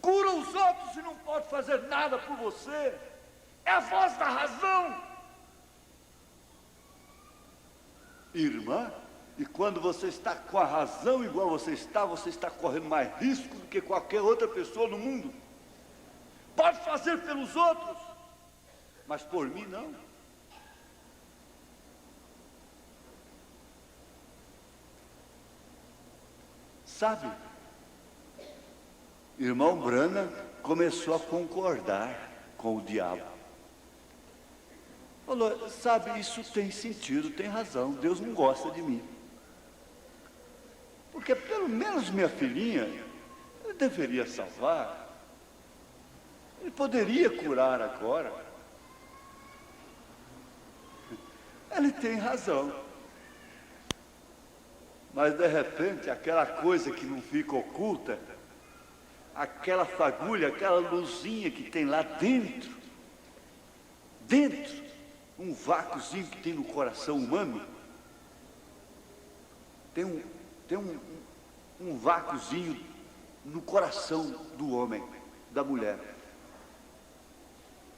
S1: cura os outros e não pode fazer nada por você, é a voz da razão. Irmã, e quando você está com a razão igual você está correndo mais risco do que qualquer outra pessoa no mundo. Pode fazer pelos outros, mas por mim não. Sabe, irmão Brana começou a concordar com o diabo. Falou, sabe, isso tem sentido, tem razão, Deus não gosta de mim. Porque pelo menos minha filhinha, ele deveria salvar. Ele poderia curar agora. Ele tem razão. Mas de repente, aquela coisa que não fica oculta, aquela fagulha, aquela luzinha que tem lá dentro, um vácuozinho que tem no coração humano, tem um vácuozinho no coração do homem, da mulher.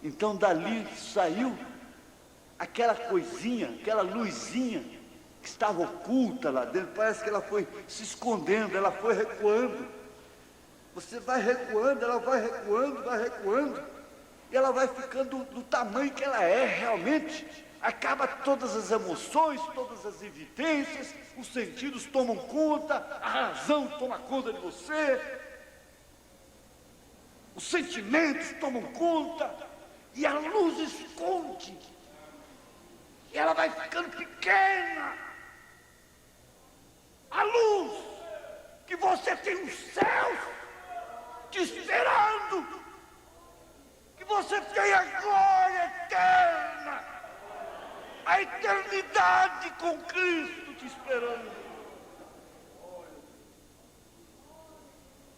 S1: Então dali saiu aquela coisinha, aquela luzinha que estava oculta lá dentro, parece que ela foi se escondendo, ela foi recuando. Você vai recuando, ela vai recuando, e ela vai ficando do tamanho que ela é realmente. Acaba todas as emoções, todas as evidências, os sentidos tomam conta, a razão toma conta de você, os sentimentos tomam conta, e a luz esconde, e ela vai ficando pequena. A luz que você tem os céus te esperando, que você tem a glória eterna, a eternidade com Cristo te esperando.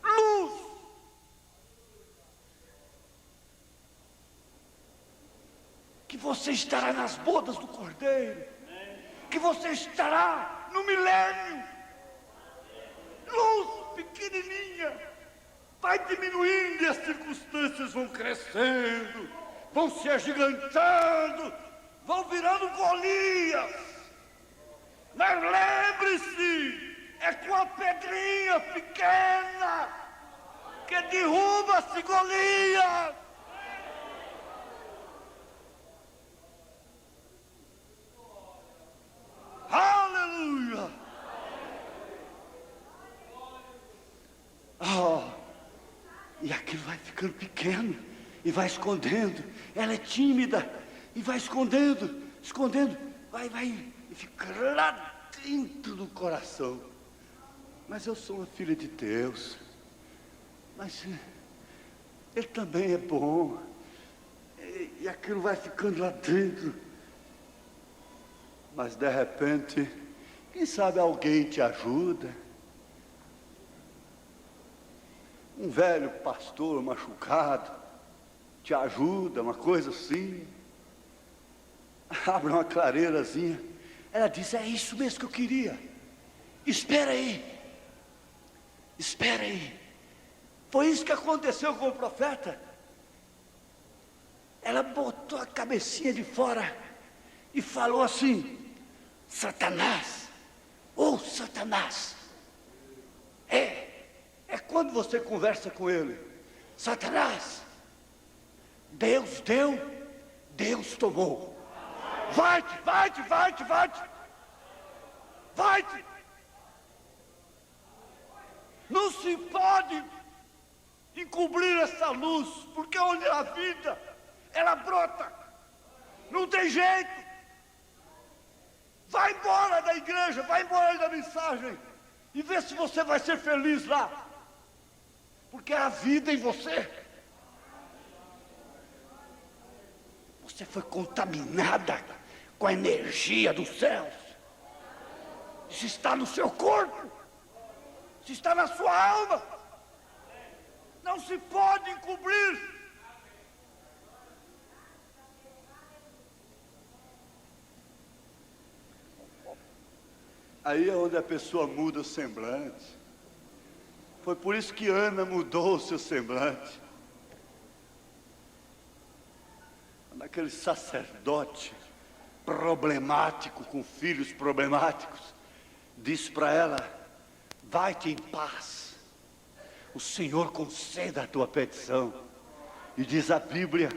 S1: Luz que você estará nas bodas do Cordeiro, que você estará no milênio. Luz pequenininha, vai diminuindo e as circunstâncias vão crescendo, vão se agigantando, vão virando Golias. Mas lembre-se, é com a pedrinha pequena que derruba-se Golias. Aleluia! E aquilo vai ficando pequeno e vai escondendo. Ela é tímida e vai escondendo, vai e fica lá dentro do coração. Mas eu sou uma filha de Deus, mas Ele também é bom, e aquilo vai ficando lá dentro. Mas de repente, quem sabe alguém te ajuda. Um velho pastor machucado te ajuda, uma coisa assim. Abre uma clareirazinha. Ela diz: é isso mesmo que eu queria. Espera aí. Foi isso que aconteceu com o profeta. Ela botou a cabecinha de fora e falou assim: Satanás, Satanás. É quando você conversa com ele: Satanás, Deus deu, Deus tomou. Vai-te. Não se pode encobrir essa luz, porque onde há vida, ela brota. Não tem jeito. Vai embora da igreja, vai embora da mensagem, e vê se você vai ser feliz lá. Porque há vida em você. Você foi contaminada com a energia dos céus. Isso está no seu corpo, isso está na sua alma. Não se pode encobrir. Aí é onde a pessoa muda o semblante. Foi por isso que Ana mudou o seu semblante. Aquele sacerdote problemático, com filhos problemáticos, disse para ela: vai-te em paz, o Senhor conceda a tua petição. E diz a Bíblia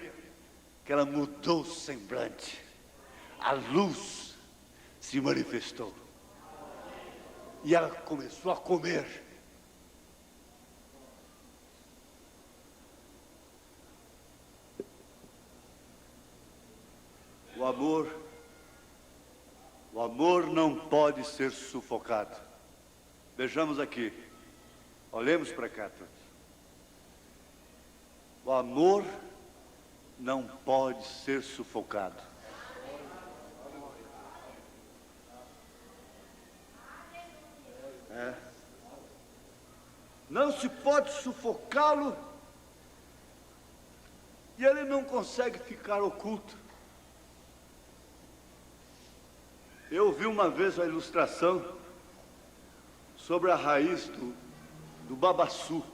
S1: que ela mudou o semblante, a luz se manifestou, e ela começou a comer. O amor não pode ser sufocado. Vejamos aqui, olhemos para cá todos. O amor não pode ser sufocado. Não se pode sufocá-lo, e ele não consegue ficar oculto. Eu vi uma vez uma ilustração sobre a raiz do babaçu,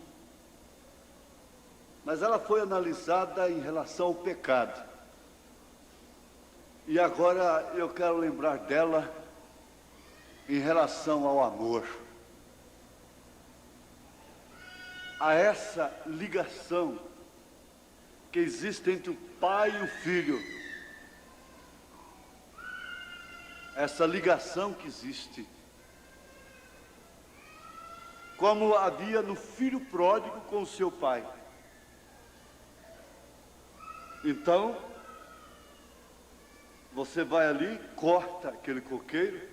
S1: mas ela foi analisada em relação ao pecado. E agora eu quero lembrar dela em relação ao amor, a essa ligação que existe entre o pai e o filho, essa ligação que existe, como havia no filho pródigo com o seu pai. Então, você vai ali, corta aquele coqueiro,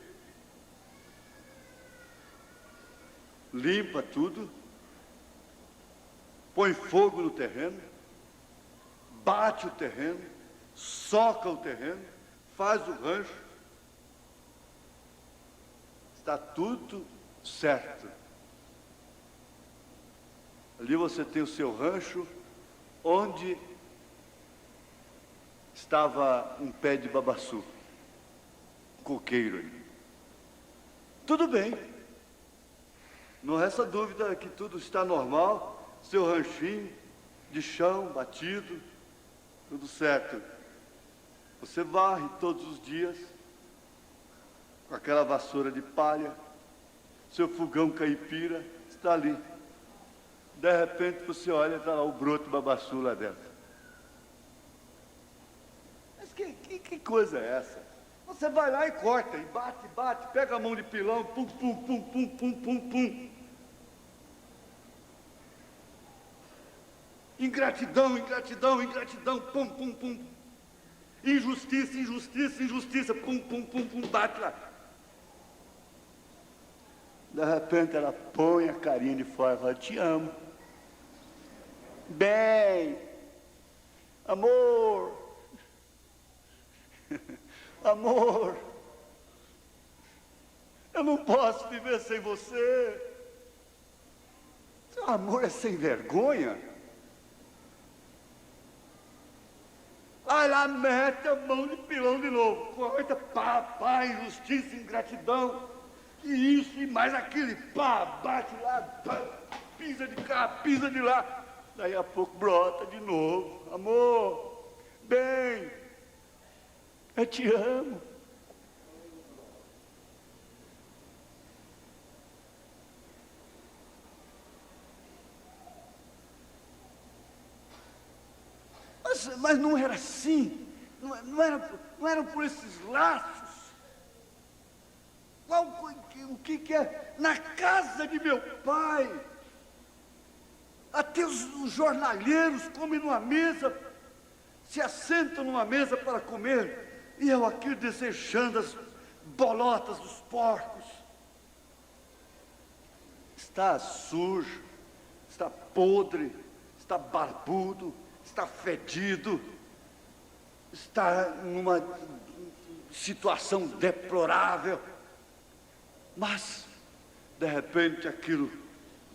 S1: limpa tudo, põe fogo no terreno, bate o terreno, soca o terreno, faz o rancho. Está tudo certo. Ali você tem o seu rancho, onde estava um pé de babaçu, um coqueiro ali. Tudo bem. Não resta dúvida que tudo está normal, seu ranchinho de chão batido, tudo certo. Você varre todos os dias com aquela vassoura de palha, seu fogão caipira está ali. De repente você olha e está lá o broto babaçu lá dentro. Mas que coisa é essa? Você vai lá e corta, e bate, pega a mão de pilão, pum, pum, pum, pum, pum, pum, pum. Ingratidão, ingratidão, ingratidão, pum, pum, pum. Injustiça, injustiça, injustiça, pum, pum, pum, pum, bate lá. De repente ela põe a carinha de fora e fala: te amo. Bem, amor, amor, eu não posso viver sem você. Seu amor é sem vergonha. Aí lá mete a mão de pilão de novo, corta, pá, injustiça, ingratidão, que isso e mais aquilo, pá, bate lá, pá, pisa de cá, pisa de lá. Daí a pouco brota de novo: amor, bem, eu te amo. Mas não era assim, não era por esses laços. O que é? Na casa de meu pai, até os jornalheiros comem numa mesa, se assentam numa mesa para comer, e eu aqui desejando as bolotas dos porcos. Está sujo, está podre, está barbudo, está fedido, está numa situação deplorável, mas de repente aquilo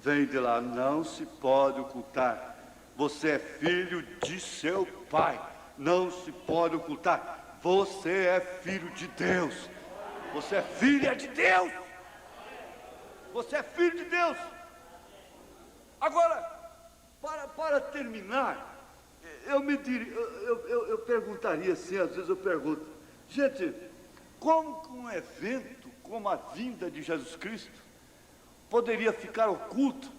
S1: vem de lá. Não se pode ocultar. Você é filho de seu pai. Não se pode ocultar. Você é filho de Deus. Você é filha de Deus. Você é filho de Deus. Agora, para terminar, eu perguntaria assim, às vezes eu pergunto: gente, como que um evento como a vinda de Jesus Cristo poderia ficar oculto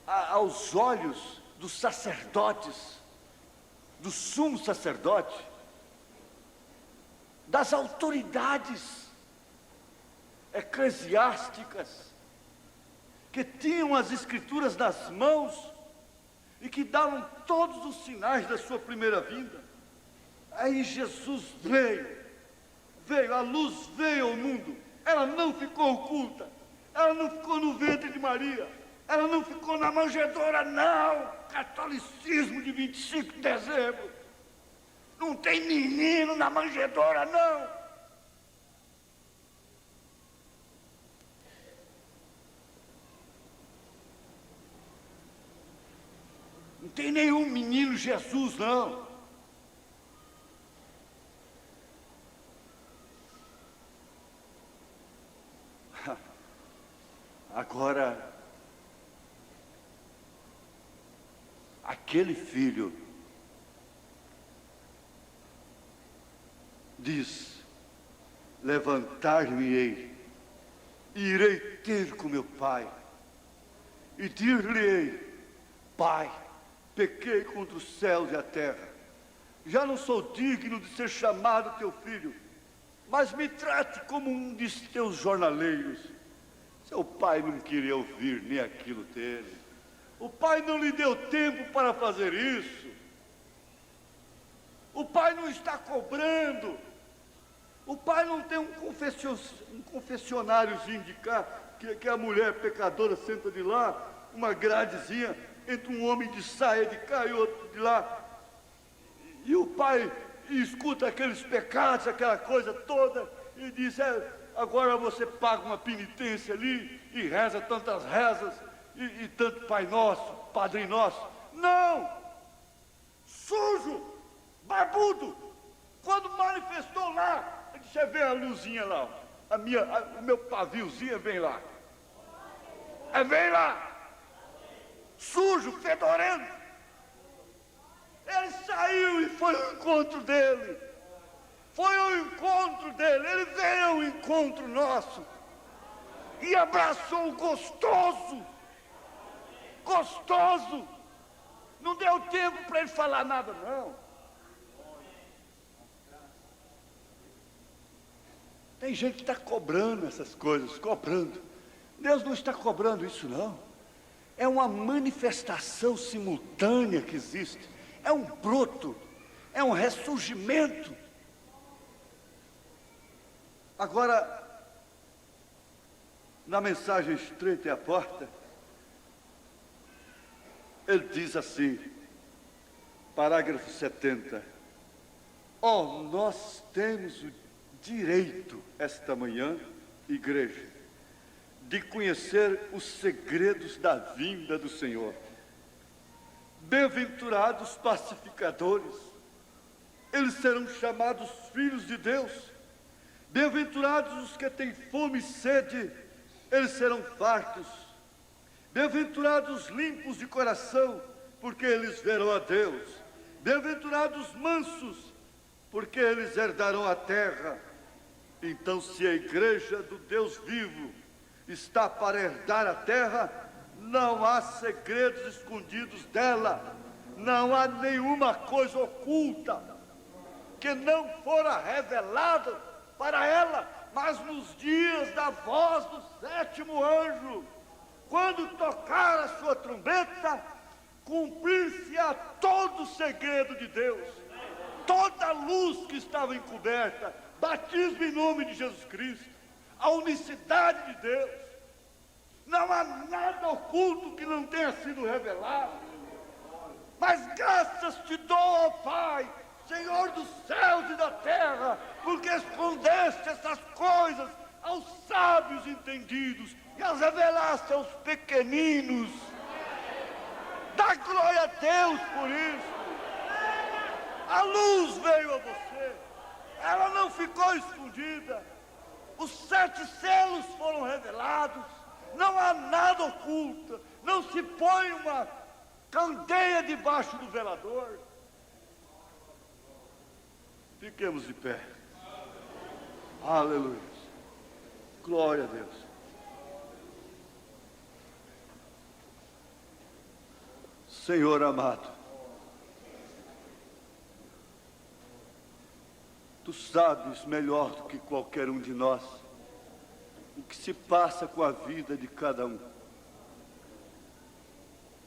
S1: aos olhos dos sacerdotes, do sumo sacerdote, das autoridades eclesiásticas, que tinham as escrituras nas mãos e que davam todos os sinais da sua primeira vinda? Aí Jesus veio, a luz veio ao mundo. Ela não ficou oculta, ela não ficou no ventre de Maria, ela não ficou na manjedoura, não. Catolicismo de 25 de dezembro, não tem menino na manjedoura, não. Não tem nenhum menino Jesus, não. Agora, aquele filho diz: levantar-me-ei, e irei ter com meu pai, e dir-lhe-ei: Pai, pequei contra os céus e a terra, já não sou digno de ser chamado teu filho, mas me trate como um de teus jornaleiros. Seu pai não queria ouvir nem aquilo dele. O pai não lhe deu tempo para fazer isso. O pai não está cobrando. O pai não tem um confessionáriozinho de cá, que a mulher pecadora senta de lá, uma gradezinha, entre um homem de saia de cá e outro de lá. E o pai escuta aqueles pecados, aquela coisa toda, e diz: agora você paga uma penitência ali, e reza tantas rezas, e tanto Pai Nosso, Padre Nosso. Não! Sujo! Barbudo! Quando manifestou lá, você vê a luzinha lá, o meu paviozinho vem lá. Vem lá! Sujo, fedorento! Ele saiu e foi ao encontro dele. Foi ao encontro dele. Ele veio ao encontro nosso. E abraçou gostoso. Gostoso. Não deu tempo para ele falar nada, não. Tem gente que está cobrando essas coisas, cobrando. Deus não está cobrando isso, não. É uma manifestação simultânea que existe. É um broto, é um ressurgimento. Agora, na mensagem Estreita é a Porta, ele diz assim, parágrafo 70, nós temos o direito, esta manhã, igreja, de conhecer os segredos da vinda do Senhor. Bem-aventurados pacificadores, eles serão chamados filhos de Deus. Bem-aventurados os que têm fome e sede, eles serão fartos. Bem-aventurados limpos de coração, porque eles verão a Deus. Bem-aventurados mansos, porque eles herdarão a terra. Então, se a igreja do Deus vivo está para herdar a terra, não há segredos escondidos dela, não há nenhuma coisa oculta que não fora revelada para ela, mas nos dias da voz do sétimo anjo, quando tocar a sua trombeta, cumprir-se-á todo o segredo de Deus, toda a luz que estava encoberta, batismo em nome de Jesus Cristo, a unicidade de Deus. Não há nada oculto que não tenha sido revelado. Mas graças te dou, ó Pai, Senhor dos céus e da terra, porque escondeste essas coisas aos sábios entendidos e as revelaste aos pequeninos. Dá glória a Deus por isso. A luz veio a você. Ela não ficou escondida. Os 7 selos foram revelados. Não há nada oculto. Não se põe uma candeia debaixo do velador. Fiquemos de pé. Aleluia. Glória a Deus. Senhor amado, Tu sabes melhor do que qualquer um de nós o que se passa com a vida de cada um.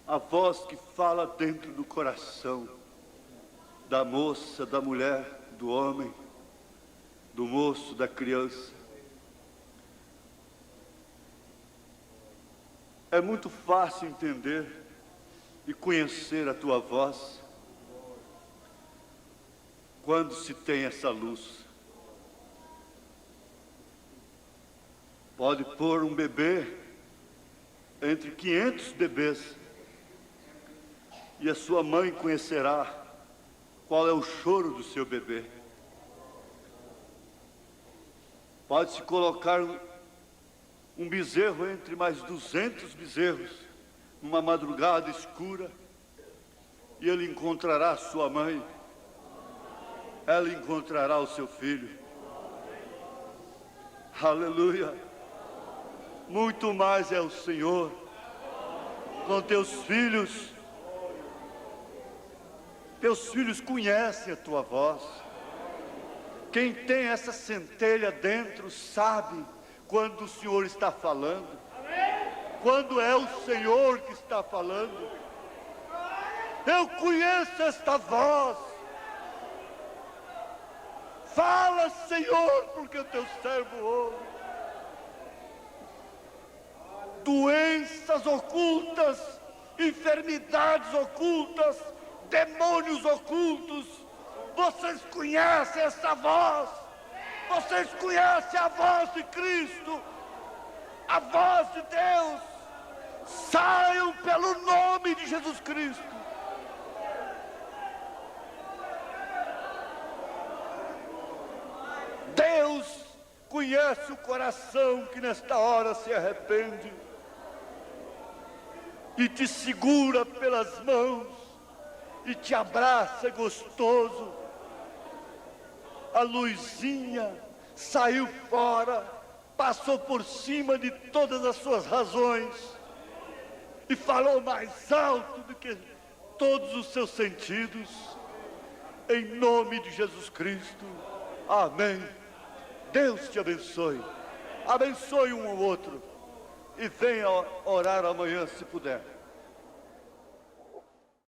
S1: A voz que fala dentro do coração da moça, da mulher, do homem, do moço, da criança. É muito fácil entender e conhecer a Tua voz quando se tem essa luz. Pode pôr um bebê entre 500 bebês e a sua mãe conhecerá qual é o choro do seu bebê. Pode-se colocar um bezerro entre mais 200 bezerros numa madrugada escura e ele encontrará a sua mãe, ela encontrará o seu filho. Aleluia. Muito mais é o Senhor com teus filhos. Teus filhos conhecem a tua voz. Quem tem essa centelha dentro sabe quando o Senhor está falando. Quando é o Senhor que está falando. Eu conheço esta voz. Fala, Senhor, porque o teu servo ouve. Doenças ocultas, enfermidades ocultas, demônios ocultos, vocês conhecem essa voz. Vocês conhecem a voz de Cristo, a voz de Deus. Saiam pelo nome de Jesus Cristo. Deus conhece o coração que nesta hora se arrepende e te segura pelas mãos e te abraça gostoso. A luzinha saiu fora, passou por cima de todas as suas razões e falou mais alto do que todos os seus sentidos. Em nome de Jesus Cristo. Amém. Deus te abençoe. Abençoe um ao outro. E venha orar amanhã se puder.